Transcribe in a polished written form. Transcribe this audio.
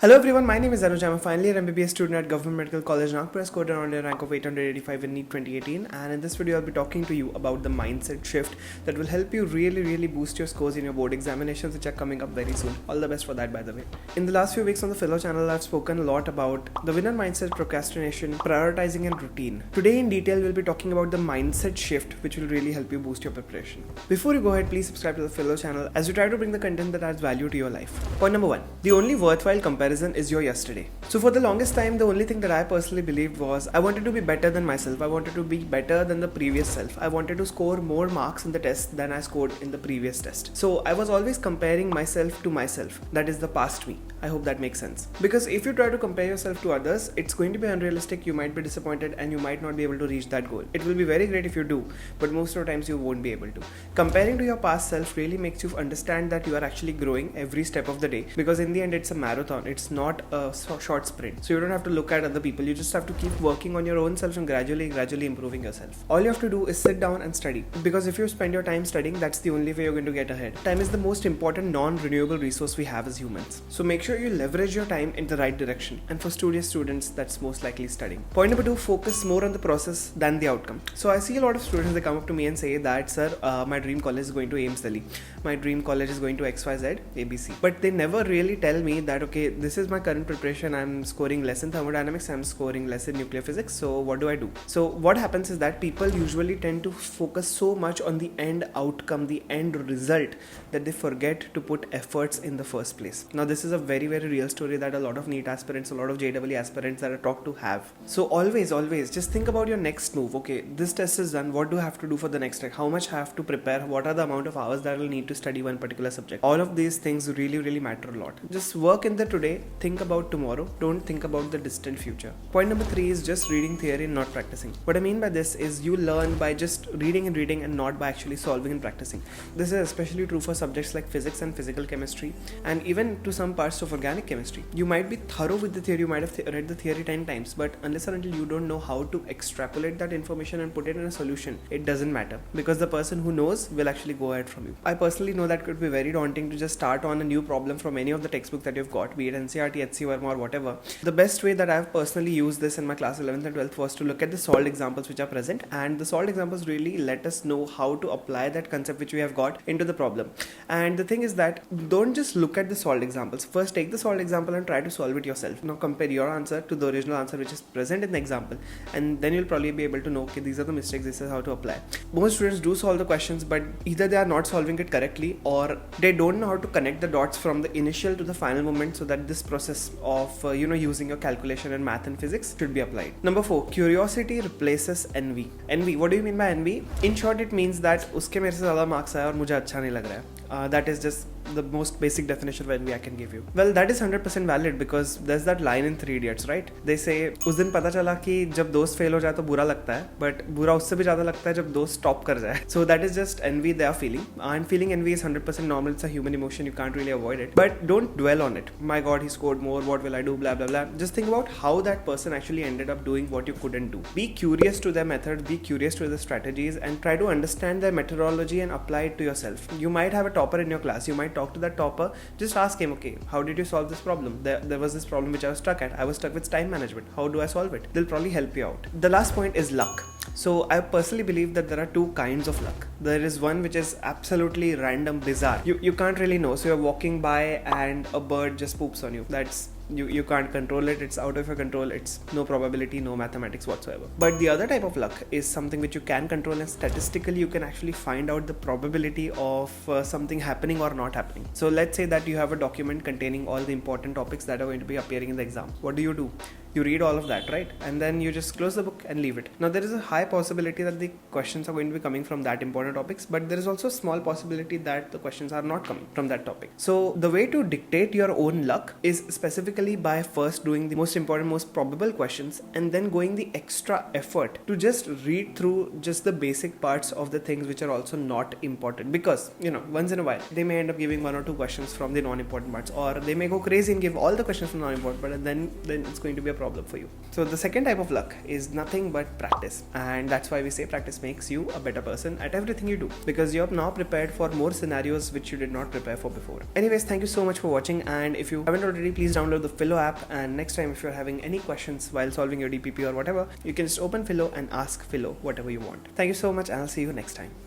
Hello everyone, my name is Anuj. I'm finally an MBBS student at Government Medical College Nagpur. I scored an all-India rank of 885 in NEET 2018, and in this video I'll be talking to you about the mindset shift that will help you really boost your scores in your board examinations, which are coming up very soon. All the best for that, by the way. In the last few weeks on the Philo channel, I've spoken a lot about the winner mindset, procrastination, prioritizing and routine. Today in detail we'll be talking about the mindset shift, which will really help you boost your preparation. Before you go ahead, please subscribe to the Philo channel as we try to bring the content that adds value to your life. Point number 1. The only worthwhile comparison is your yesterday. So for the longest time, the only thing that I personally believed was I wanted to be better than myself. I wanted to be better than the previous self. I wanted to score more marks in the test than I scored in the previous test. So I was always comparing myself to myself. That is the past me. I hope that makes sense. Because if you try to compare yourself to others, it's going to be unrealistic. You might be disappointed and you might not be able to reach that goal. It will be very great if you do, but most of the times you won't be able to. Comparing to your past self really makes you understand that you are actually growing every step of the day, because in the end it's a marathon. It's not a short sprint. So you don't have to look at other people. You just have to keep working on your own self and gradually improving yourself. All you have to do is sit down and study, because if you spend your time studying, that's the only way you're going to get ahead. Time is the most important non-renewable resource we have as humans. So make sure you leverage your time in the right direction. And for studious students, that's most likely studying. Point number 2, focus more on the process than the outcome. So I see a lot of students, they come up to me and say that, sir, my dream college is going to AIMS Delhi. My dream college is going to XYZ, ABC. But they never really tell me that, okay, this is my current preparation. I'm scoring less in thermodynamics. I'm scoring less in nuclear physics. So what do I do? So what happens is that people usually tend to focus so much on the end outcome, the end result, that they forget to put efforts in the first place. Now this is a very real story that a lot of NEET aspirants, a lot of JEE aspirants that I talk to have. So always just think about your next move. Okay, this test is done. What do I have to do for the next test? How much I have to prepare? What are the amount of hours that I will need to study one particular subject? All of these things really matter a lot. Just work in the today, think about tomorrow, don't think about the distant future. Point number 3 is just reading theory and not practicing. What I mean by this is you learn by just reading and not by actually solving and practicing. This is especially true for subjects like physics and physical chemistry, and even to some parts of organic chemistry. You might be thorough with the theory, you might have read the theory 10 times, but unless or until you don't know how to extrapolate that information and put it in a solution, it doesn't matter, because the person who knows will actually go ahead from you. I personally know that could be very daunting to just start on a new problem from any of the textbooks that you've got, be it NCERT, HC Verma or whatever. The best way that I've personally used this in my class 11th and 12th was to look at the solved examples which are present, and the solved examples really let us know how to apply that concept which we have got into the problem. And the thing is that don't just look at the solved examples. First take the solved example and try to solve it yourself. Now compare your answer to the original answer which is present in the example, and then you'll probably be able to know, okay, these are the mistakes, this is how to apply. Most students do solve the questions, but either they are not solving it correctly or they don't know how to connect the dots from the initial to the final moment, so that this process of using your calculation and math and physics should be applied. Number 4, curiosity replaces envy. Envy, what do you mean by envy? In short, it means that uske mere se zyada marks आया और मुझे अच्छा नहीं लग रहा है. That is just the most basic definition of envy I can give you. Well, that is 100% valid, because there's that line in 3 Idiots, right? They say उस दिन पता चला कि जब दोस्त फेल हो जाए तो बुरा लगता है, but बुरा उससे भी ज़्यादा लगता है जब दोस्त टॉप कर जाए. So that is just envy they are feeling, and feeling envy is 100% normal. It's a human emotion, you can't really avoid it, but don't dwell on it. My God, he scored more, what will I do, blah blah blah. Just think about how that person actually ended up doing what you couldn't do. Be curious to their method, be curious to the strategies, and try to understand their methodology and apply it to yourself. You might have a topper in your class, you might talk to that topper, just ask him, okay, how did you solve this problem? There was this problem which I was stuck at. I was stuck with time management. How do I solve it? They'll probably help you out. The last point is luck. So I personally believe that there are 2 kinds of luck. There is one which is absolutely random, bizarre. You can't really know. So you're walking by and a bird just poops on you. That's you can't control it. It's out of your control. It's no probability, no mathematics whatsoever. But the other type of luck is something which you can control, and statistically you can actually find out the probability of something happening or not happening. So let's say that you have a document containing all the important topics that are going to be appearing in the exam. What do? You read all of that, right? And then you just close the book and leave it. Now there is a high possibility that the questions are going to be coming from that important topics, but there is also a small possibility that the questions are not coming from that topic. So the way to dictate your own luck is specifically by first doing the most important, most probable questions, and then going the extra effort to just read through just the basic parts of the things which are also not important, because once in a while they may end up giving 1 or 2 questions from the non-important parts, or they may go crazy and give all the questions from non-important, but then it's going to be a problem problem for you. So the second type of luck is nothing but practice, and that's why we say practice makes you a better person at everything you do, because you're now prepared for more scenarios which you did not prepare for before. Anyways, thank you so much for watching, and if you haven't already, please download the Philo app, and next time if you're having any questions while solving your DPP or whatever, you can just open Philo and ask Philo whatever you want. Thank you so much, and I'll see you next time.